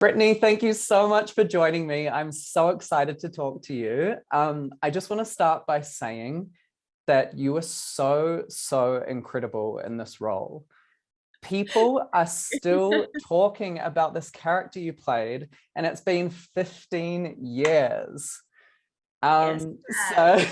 Brittany, thank you so much for joining me. I'm so excited to talk to you. I just want to start by saying that you are so incredible in this role. People are still talking about this character you played, and it's been 15 years. Yes. So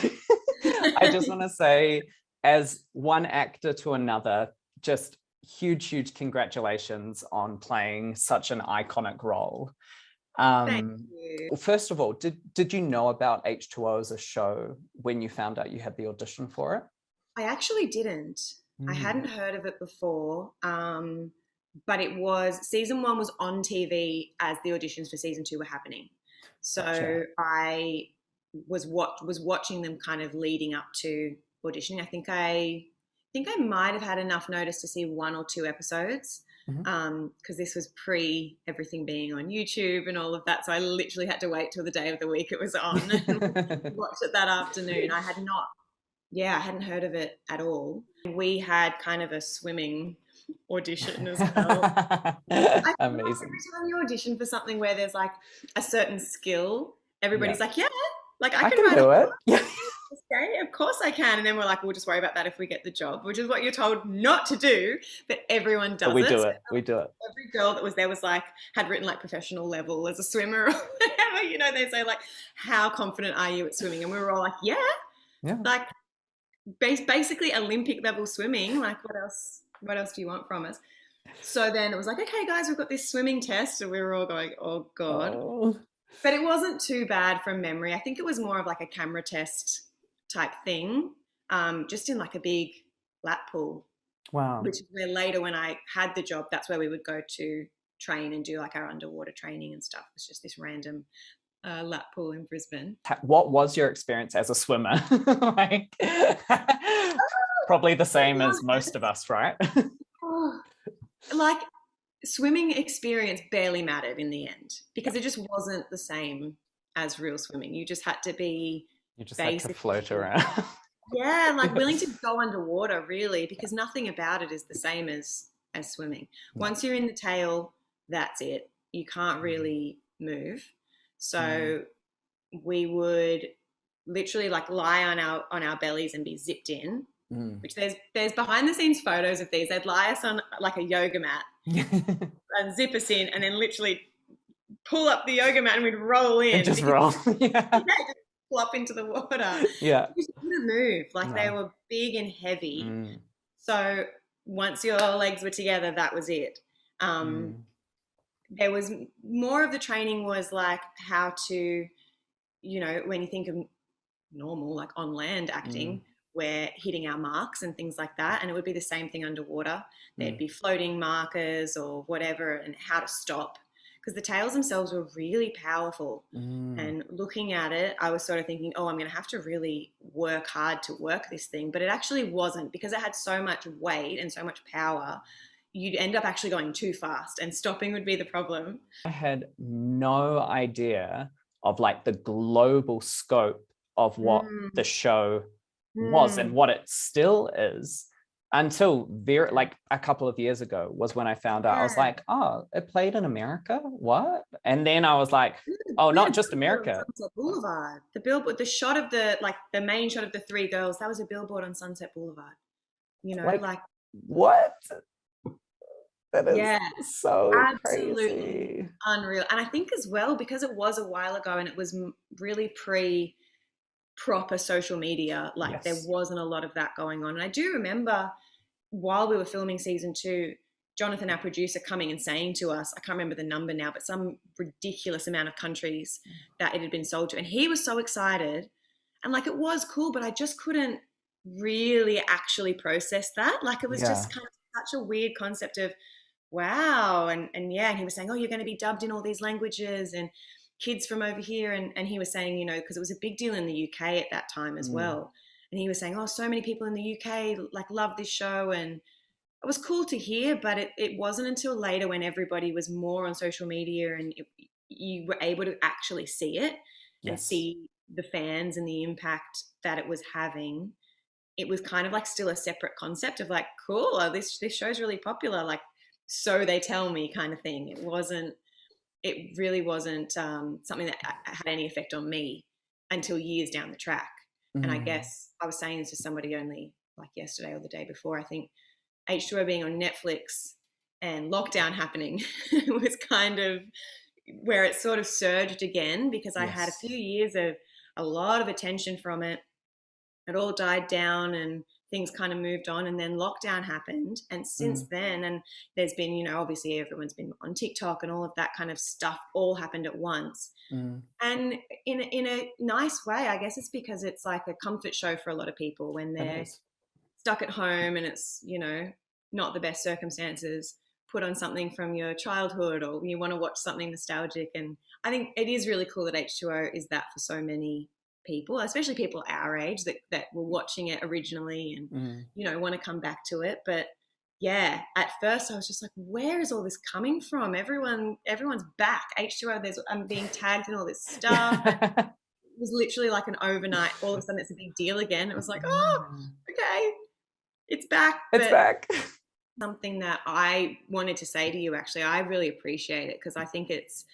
I just want to say, as one actor to another, just huge congratulations on playing such an iconic role. Thank you. First of all, did you know about H2O as a show when you found out you had the audition for it? I actually didn't. I hadn't heard of it before. But it was season one was on TV as the auditions for season two were happening. So Gotcha. I was watching them kind of leading up to auditioning. I think I might have had enough notice to see one or two episodes. Mhm. Because this was pre everything being on YouTube and all of that. So I literally had to wait till the day of the week it was on and watch it that afternoon. I hadn't heard of it at all. We had kind of a swimming audition as well. I feel like Amazing. every time you audition for something where there's like a certain skill, everybody's Yeah, like, yeah, like I I can can ride a do it. horse. Yeah. Okay, of course I can. And then we're like, we'll just worry about that if we get the job, which is what you're told not to do, but everyone But does we it. do So it. We do it. every girl that was there was like, had written like professional level as a swimmer or whatever. They say like, how confident are you at swimming? And we were all like, yeah, Yeah. like basically Olympic level swimming. Like what else do you want from us? So then it was like, okay, guys, we've got this swimming test. And we were all going, oh God. Oh, But it wasn't too bad from memory. I think it was more of like a camera test type thing, just in like a big lap pool, wow. which is where later when I had the job, that's where we would go to train and do like our underwater training and stuff. It's just this random lap pool in Brisbane. What was your experience as a swimmer? Like, probably the same as most of us, right? Oh, like swimming experience barely mattered in the end because it just wasn't the same as real swimming. You just had to be You just had to float basically, around. yeah, like Yeah. willing to go underwater really because nothing about it is the same as swimming. No. Once you're in the tail, that's it. You can't really move. Mm. So we would literally like lie on our bellies and be zipped in, Mm. which there's behind the scenes photos of these. They'd lie us on like a yoga mat and zip us in and then literally pull up the yoga mat and we'd roll And in just because roll. yeah, Yeah. just flop into the water. Yeah. You couldn't move. Like they No. were big and heavy. Mm. So once your legs were together, that was it. Um, Mm. there was more of the training was like how to, when you think of normal, like on land Mm. acting, we're hitting our marks and things like that. And it would be the same thing underwater. There'd Mm. be floating markers or whatever and how to stop. Because the tails themselves were really powerful. Mm. And looking at it, I was sort of thinking, oh, I'm going to have to really work hard to work this thing. But it actually wasn't because it had so much weight and so much power. You'd end up actually going too fast and stopping would be the problem. I had no idea of like the global scope of what the Mm, show was and mm. what it still is until very like a couple of years ago was when I found out. I was Yeah. like, oh, it played in America? What? And then I was like, oh, We had not a just billboard on America. Sunset Boulevard. The billboard, the shot of the main shot of the three girls, that was a billboard on Sunset Boulevard. Like, Like, what? That is yeah, so absolutely crazy. unreal. And I think as well, because it was a while ago and it was really pre proper social media, like there Yes. wasn't a lot of that going on. And I do remember while we were filming season two, Jonathan, our producer, coming and saying to us, I can't remember the number now, but some ridiculous amount of countries that it had been sold to. And he was so excited. And like it was cool, but I just couldn't really actually process that. Like it was Yeah. just kind of such a weird concept of wow. And yeah, and he was saying, oh, you're going to be dubbed in all these languages and kids from over here. And he was saying, because it was a big deal in the UK at that time as Mm. well. And he was saying, oh, so many people in the UK like love this show. And it was cool to hear, but it wasn't until later when everybody was more on social media and you were able to actually see it and Yes. see the fans and the impact that it was having. It was kind of like still a separate concept of like, cool, this show's really popular, like so they tell me kind of thing. It wasn't it really wasn't something that had any effect on me until years down the track. And I Mm. guess I was saying this to somebody only like yesterday or the day before. I think H2O being on Netflix and lockdown happening was kind of where it sort of surged again, because I had a Yes. few years of a lot of attention from it. It all died down and things kind of moved on, and then lockdown happened, and since Mm. then, and there's been, you know, obviously everyone's been on TikTok and all of that kind of stuff all happened at once. Mm. And in a nice way, I guess it's because it's like a comfort show for a lot of people when It they're is. stuck at home and it's, you know, not the best circumstances. Put on something from your childhood, or you want to watch something nostalgic. And I think it is really cool that H2O is that for so many people, especially people our age that were watching it originally and, Mm. you know, want to come back to it. But yeah, at first I was just like, where is all this coming from? Everyone's back. H2O, I'm being tagged in all this stuff. Yeah. It was literally like an overnight, all of a sudden it's a big deal again. It was like, oh, okay, it's back. It's But back. something that I wanted to say to you, actually, I really appreciate it, because I think it's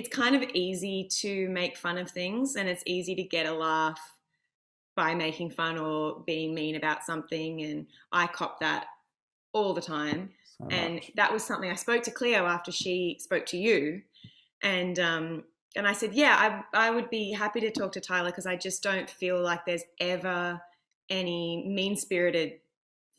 kind of easy to make fun of things, and it's easy to get a laugh by making fun or being mean about something. And I cop that all the time. So And much. that was something I spoke to Cleo after she spoke to you. And I said, yeah, I would be happy to talk to Tyler, because I just don't feel like there's ever any mean spirited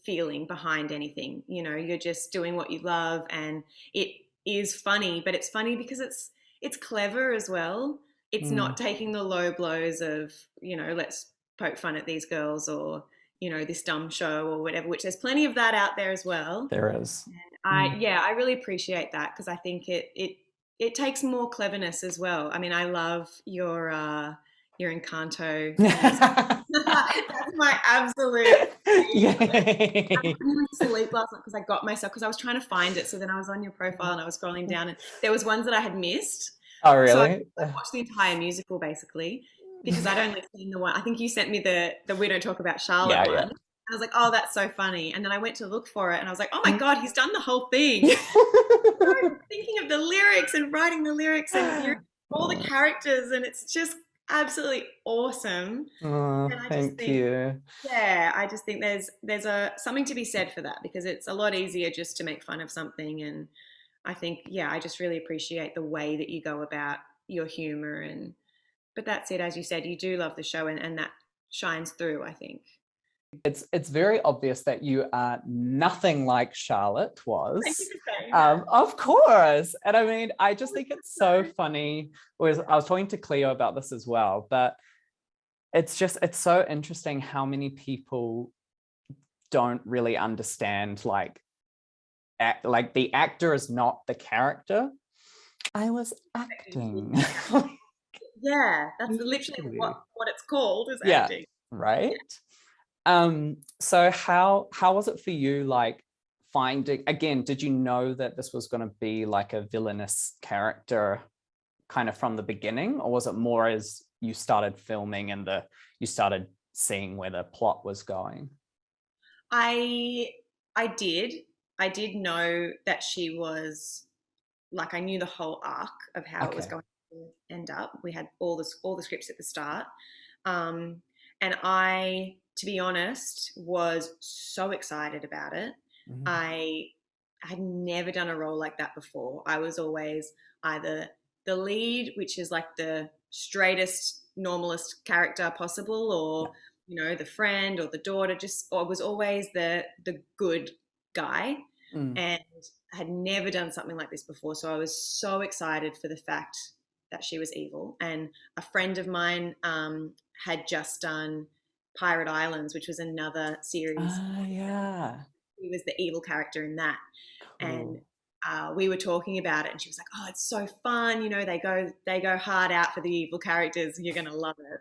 feeling behind anything. You know, you're just doing what you love, and it is funny, but it's funny because it's clever as well. It's Mm. not taking the low blows of, you know, let's poke fun at these girls, or, you know, this dumb show or whatever, which there's plenty of that out there as well. There is. I Mm. Yeah, I really appreciate that, because I think it takes more cleverness as well. I mean, I love your Encanto music. That's my absolute favorite. I Yay. couldn't even sleep last night because I got myself, because I was trying to find it. So then I was on your profile and I was scrolling down, and there was ones that I had missed. Oh, So I really? watched the entire musical basically, because I'd only seen the one. I think you sent me the We Don't Talk About Charlotte Yeah, one. yeah. I was like, oh, that's so funny. And then I went to look for it and I was like, oh my God, he's done the whole thing. Thinking of the lyrics and writing the lyrics and hearing all the Oh, characters, and it's just absolutely awesome. oh, And I just thank think, you. yeah, I just think there's a something to be said for that, because it's a lot easier just to make fun of something. And I think, yeah, I just really appreciate the way that you go about your humor. And but that's it, as you said, you do love the show, and that shines through, I think. It's very obvious that you are nothing like Charlotte Thank you was. for saying that. Of course. And I mean, I just think it's so funny. I was talking to Cleo about this as well, but it's so interesting how many people don't really understand like the actor is not the character. I was acting. Yeah, that's literally what it's called, is Yeah, acting. right. So how was it for you, like finding, again, did you know that this was going to be like a villainous character kind of from the beginning, or was it more as you started filming and you started seeing where the plot was going? I I did. I did know that she was, like, I knew the whole arc of how it was Okay. going to end up. We had all the scripts at the start. Um, and I, to be honest, was so excited about it. Mhm. I had never done a role like that before. I was always either the lead, which is like the straightest, normalist character possible, Yeah. or, you know, the friend or the daughter, just, or was always the good guy. Mm. And I had never done something like this before. So I was so excited for the fact that she was evil. And a friend of mine had just done Pirate Islands, which was another series. Yeah. He was the evil character in that. And Cool. we were talking about it, and she was like, "Oh, it's so fun! You know, they go hard out for the evil characters. You're gonna love it."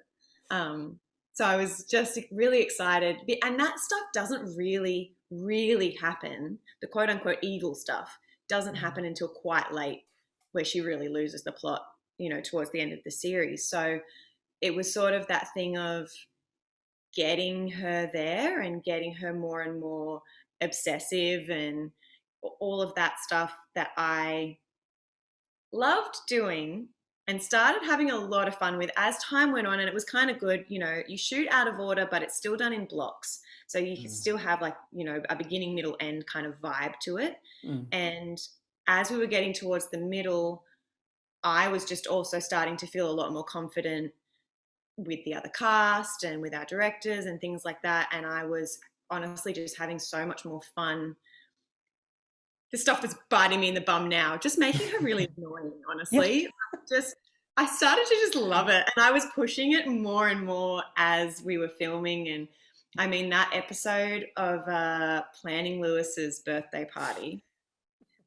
So I was just really excited, and that stuff doesn't really happen. The quote unquote evil stuff doesn't happen until quite late, where she really loses the plot. You know, towards the end of the series. So it was sort of that thing of getting her there and getting her more and more obsessive and all of that stuff that I loved doing and started having a lot of fun with as time went on. And it was kind of good, you shoot out of order, but it's still done in blocks. So you can still have like, a beginning, middle, end kind of vibe to it. And as we were getting towards the middle, I was just also starting to feel a lot more confident with the other cast and with our directors and things like that. And I was honestly just having so much more fun. The stuff that's biting me in the bum now, just making her really annoying, honestly. Yeah. I started to just love it. And I was pushing it more and more as we were filming. And I mean, that episode of planning Lewis's birthday party,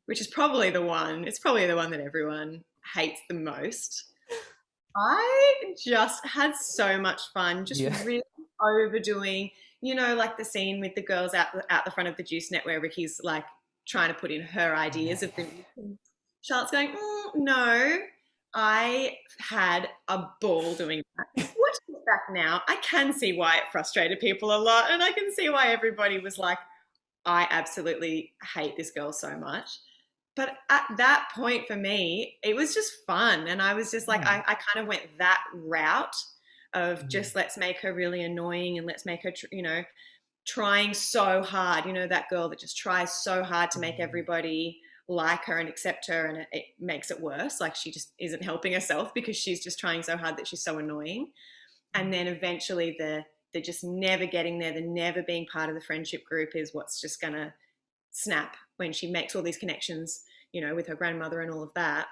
which is probably it's probably the one that everyone hates the most. I just had so much fun, just really overdoing, like the scene with the girls out the front of the Juice Net where Ricky's like trying to put in her ideas of the Charlotte's going, no. I had a ball doing that. Watching it back now, I can see why it frustrated people a lot, and I can see why everybody was like, I absolutely hate this girl so much. But at that point for me, it was just fun. And I was just like, I kind of went that route of just let's make her really annoying and let's make her, trying so hard, that girl that just tries so hard to make everybody like her and accept her, and it makes it worse. Like she just isn't helping herself because she's just trying so hard that she's so annoying. And then eventually the just never getting there, the never being part of the friendship group is what's just going to snap when she makes all these connections, with her grandmother and all of that,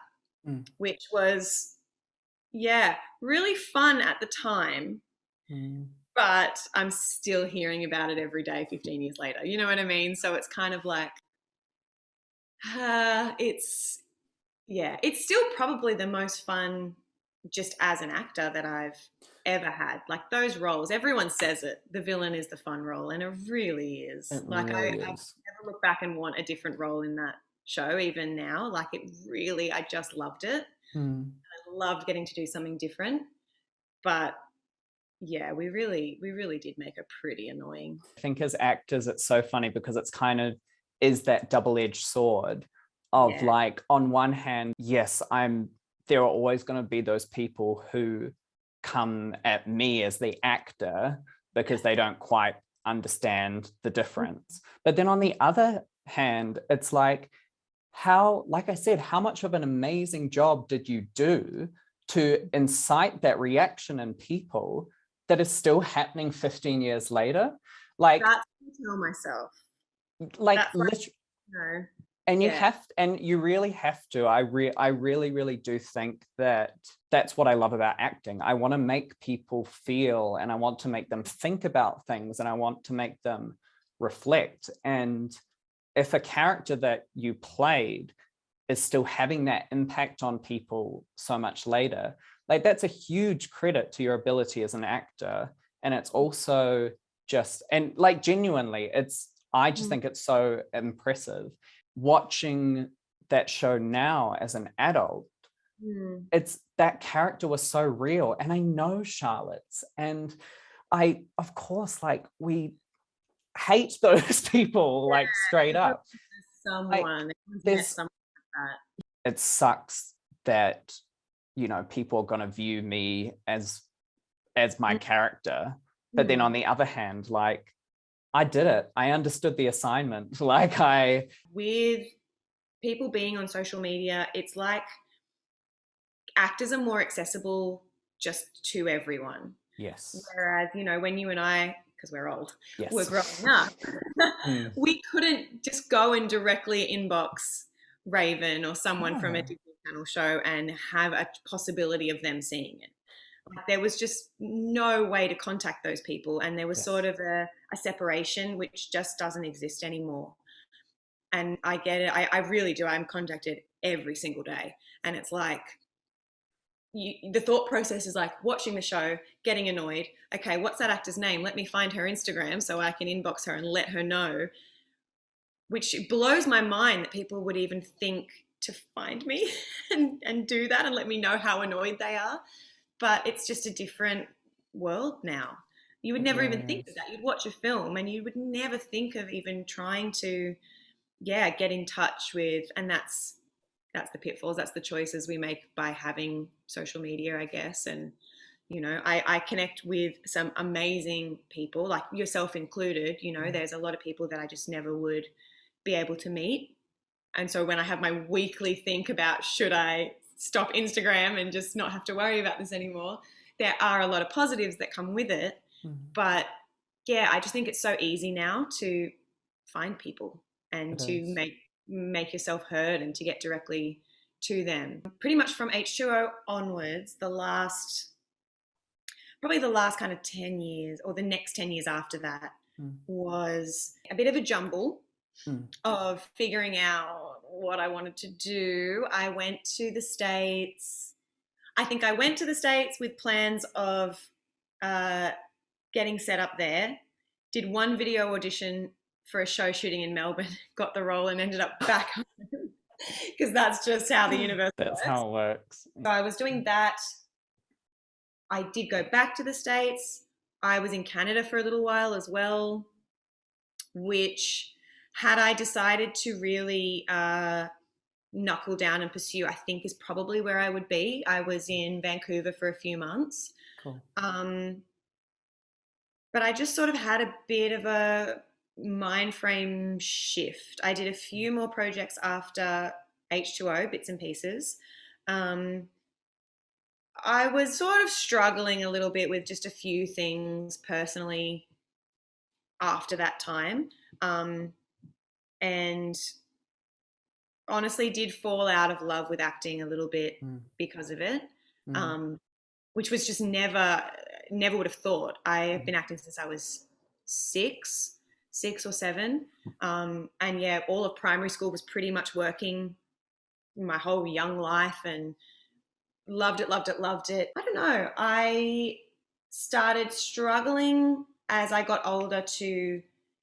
which was, really fun at the time. But I'm still hearing about it every day 15 years later. You know what I mean? So it's kind of like, it's still probably the most fun just as an actor that I've ever had. Like those roles, everyone says it, the villain is the fun role, and it really is. I never look back and want a different role in that show, even now. Like I just loved it. I loved getting to do something different. But yeah, we really did make her pretty annoying. I think as actors, it's so funny because it's kind of is that double-edged sword of like, on one hand, yes, there are always going to be those people who come at me as the actor because they don't quite understand the difference. But then on the other hand, it's like, like I said, how much of an amazing job did you do to incite that reaction in people that is still happening 15 years later? Like, that's what I tell myself. Like literally, no. And you really have to. I really do think that that's what I love about acting. I want to make people feel, and I want to make them think about things, and I want to make them reflect. And if a character that you played is still having that impact on people so much later, like that's a huge credit to your ability as an actor. And it's also just, and like genuinely, I just think it's so impressive watching that show now as an adult. It's that character was so real, and I know Charlotte's, and of course, like we hate those people, like straight up. Someone like that. It sucks that people are going to view me as my character, but then on the other hand, like, I did it. I understood the assignment. With people being on social media, it's like actors are more accessible just to everyone. Yes. Whereas, when you and I, because we're old, were growing up, we couldn't just go and directly inbox Raven or someone from a Disney Channel show and have a possibility of them seeing it. Like, there was just no way to contact those people, and there was sort of a separation which just doesn't exist anymore. And I get it. I really do. I'm contacted every single day, and it's like the thought process is like watching the show, getting annoyed. Okay, what's that actor's name? Let me find her Instagram so I can inbox her and let her know. Which blows my mind that people would even think to find me and do that and let me know how annoyed they are. But it's just a different world now. You would never even think of that. You'd watch a film and you would never think of even trying to, get in touch with, and that's that's the pitfalls, that's the choices we make by having social media, I guess. And you know, I connect with some amazing people, like yourself included. You know, there's a lot of people that I just never would be able to meet. And so when I have my weekly think about should I stop Instagram and just not have to worry about this anymore, there are a lot of positives that come with it. But yeah, I just think it's so easy now to find people and to make yourself heard and to get directly to them. Pretty much from H2O onwards, probably the last kind of 10 years or the next 10 years after that was a bit of a jumble of figuring out what I wanted to do. I went to the States. I think I went to the States with plans of getting set up there, did one video audition for a show shooting in Melbourne, got the role and ended up back home because that's just how the universe works. How it works. So I was doing that. I did go back to the States. I was in Canada for a little while as well, which had I decided to really knuckle down and pursue, I think is probably where I would be. I was in Vancouver for a few months. Cool. But I just sort of had a bit of a mind frame shift. I did a few more projects after H2O, bits and pieces. I was sort of struggling a little bit with just a few things personally after that time. And honestly did fall out of love with acting a little bit because of it, which was just never would have thought. I have been acting since I was six or seven. And yeah, all of primary school was pretty much working my whole young life and loved it. I don't know. I started struggling as I got older to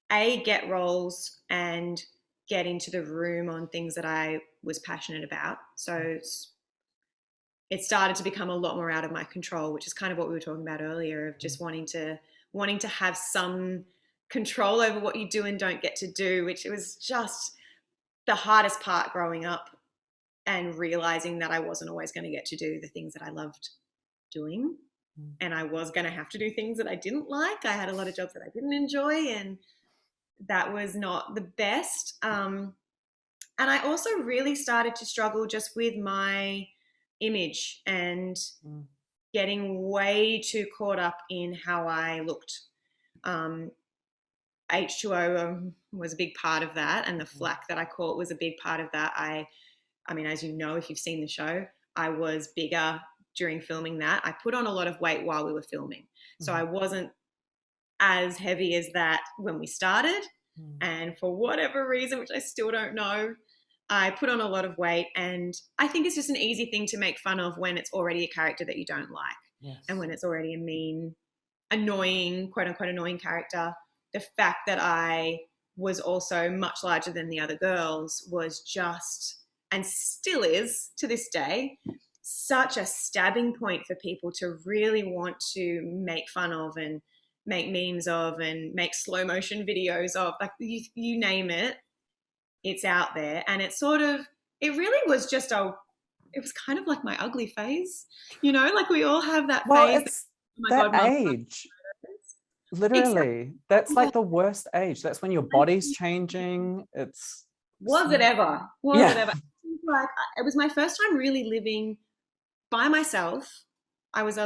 get roles and get into the room on things that I was passionate about. So it started to become a lot more out of my control, which is kind of what we were talking about earlier, of just wanting to have some control over what you do and don't get to do, which it was just the hardest part growing up and realizing that I wasn't always going to get to do the things that I loved doing. And I was going to have to do things that I didn't like. I had a lot of jobs that I didn't enjoy, and that was not the best. And I also really started to struggle just with my image and getting way too caught up in how I looked. H2O was a big part of that, and the flack that I caught was a big part of that. I mean, as you know, if you've seen the show, I was bigger during filming that. I put on a lot of weight while we were filming. So I wasn't as heavy as that when we started. And for whatever reason, which I still don't know, I put on a lot of weight. And I think it's just an easy thing to make fun of when it's already a character that you don't like. Yes. And when it's already a mean, annoying, quote unquote, annoying character. The fact that I was also much larger than the other girls was just, and still is to this day, such a stabbing point for people to really want to make fun of and make memes of and make slow motion videos of, like you name it, it's out there. And it really was just it was kind of like my ugly phase, you know, like we all have that phase. It's that age. Literally, exactly. That's like the worst age. That's when your body's changing. Was it ever? Like, it was my first time really living by myself. I was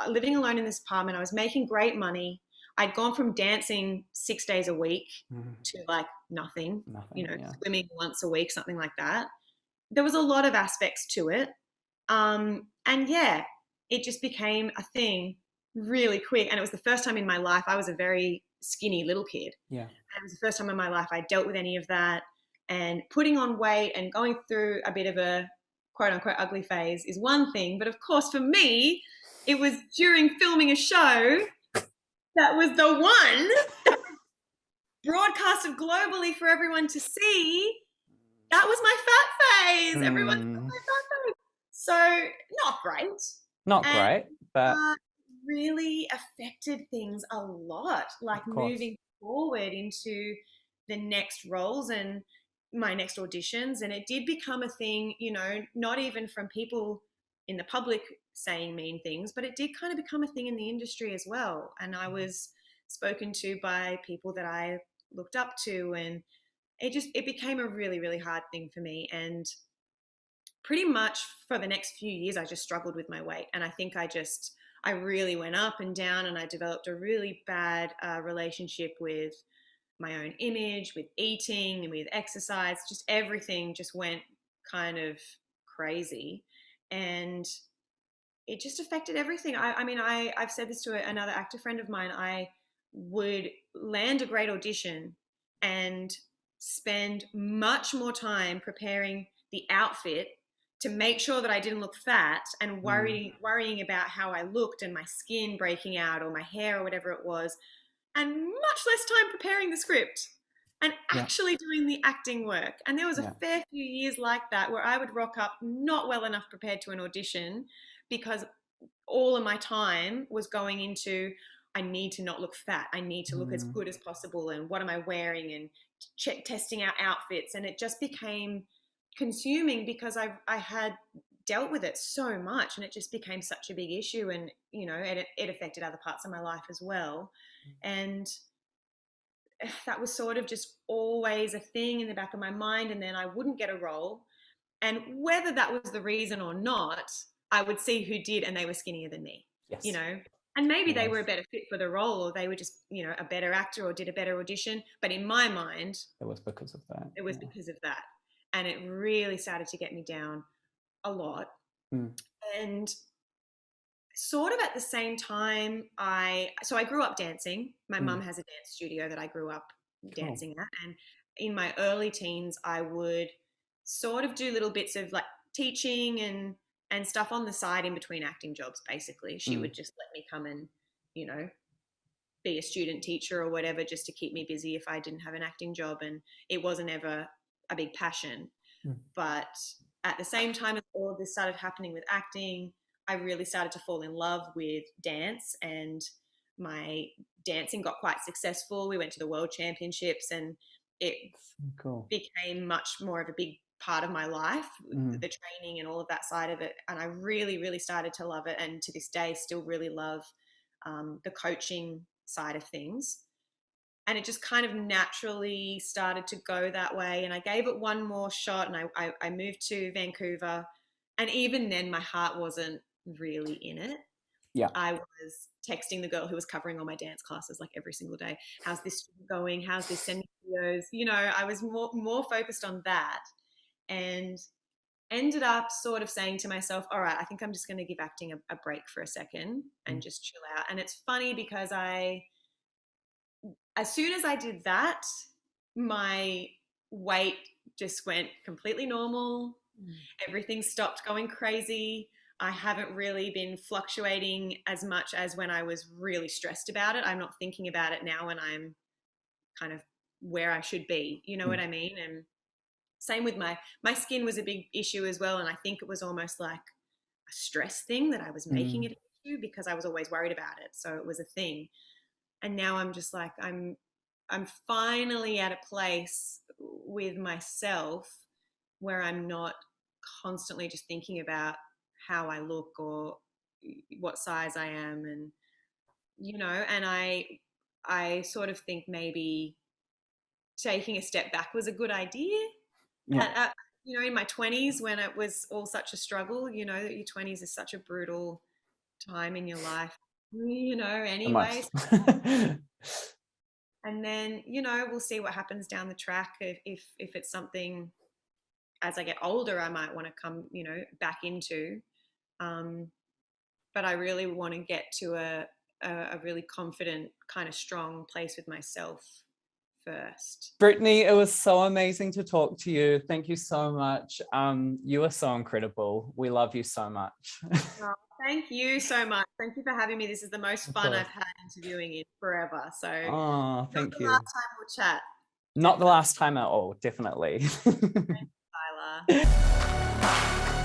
living alone in this apartment. I was making great money. I'd gone from dancing 6 days a week to like nothing, you know, swimming once a week, something like that. There was a lot of aspects to it. And yeah, it just became a thing really quick. And it was the first time in my life. I was a very skinny little kid. Yeah. And it was the first time in my life I dealt with any of that. And putting on weight and going through a bit of a quote unquote ugly phase is one thing. But of course, for me, it was during filming a show that was the one that was broadcasted globally for everyone to see. That was my fat phase. Everyone saw my fat phase. So not great. Not great, but really affected things a lot, like moving forward into the next roles. And my next auditions, and it did become a thing, you know, not even from people in the public saying mean things, but it did kind of become a thing in the industry as well. And I was spoken to by people that I looked up to, and it became a really, really hard thing for me. And pretty much for the next few years, I just struggled with my weight. And I think I really went up and down, and I developed a really bad relationship with my own image, with eating and with exercise. Just everything just went kind of crazy. And it just affected everything. I mean, I've said this to another actor friend of mine. I would land a great audition and spend much more time preparing the outfit to make sure that I didn't look fat, and worrying about how I looked and my skin breaking out or my hair or whatever it was, and much less time preparing the script and actually doing the acting work. And there was a fair few years like that where I would rock up not well enough prepared to an audition, because all of my time was going into, I need to not look fat. I need to look as good as possible. And what am I wearing? And testing out outfits. And it just became consuming, because I had dealt with it so much, and it just became such a big issue. And, you know, it affected other parts of my life as well. And that was sort of just always a thing in the back of my mind. And then I wouldn't get a role. And whether that was the reason or not, I would see who did, and they were skinnier than me, you know, and maybe they were a better fit for the role, or they were just, you know, a better actor or did a better audition. But in my mind, it was because of that. It was because of that. And it really started to get me down a lot. And sort of at the same time, I grew up dancing. My mum has a dance studio that I grew up dancing at. And in my early teens, I would sort of do little bits of like teaching and stuff on the side in between acting jobs, basically. She would just let me come and, you know, be a student teacher or whatever, just to keep me busy if I didn't have an acting job. And it wasn't ever a big passion. But at the same time as all of this started happening with acting, I really started to fall in love with dance, and my dancing got quite successful. We went to the World Championships, and it became much more of a big part of my life, the training and all of that side of it. And I really, really started to love it. And to this day, still really love the coaching side of things. And it just kind of naturally started to go that way. And I gave it one more shot, and I moved to Vancouver. And even then, my heart wasn't really in it. I was texting the girl who was covering all my dance classes like every single day. How's this going? How's this sending videos? You know, I was more focused on that, and ended up sort of saying to myself, all right, I think I'm just going to give acting a break for a second and just chill out. And it's funny because as soon as I did that, my weight just went completely normal. Everything stopped going crazy. I haven't really been fluctuating as much as when I was really stressed about it. I'm not thinking about it now when I'm kind of where I should be. You know what I mean? And same with my skin was a big issue as well. And I think it was almost like a stress thing that I was making it an issue, because I was always worried about it. So it was a thing. And now I'm just like, I'm finally at a place with myself where I'm not constantly just thinking about how I look or what size I am. And, you know, and I sort of think maybe taking a step back was a good idea. You know, in my 20s, when it was all such a struggle, you know, that your 20s is such a brutal time in your life, you know, anyway. And then, you know, we'll see what happens down the track. If it's something as I get older, I might want to come, you know, back into. But I really want to get to a really confident, kind of strong place with myself first. Brittany, it was so amazing to talk to you. Thank you so much. You are so incredible. We love you so much. Oh, thank you so much. Thank you for having me. This is the most fun I've had interviewing in forever. So thank you. Last time we'll chat. Not the last time at all, definitely. Thanks, Tyler.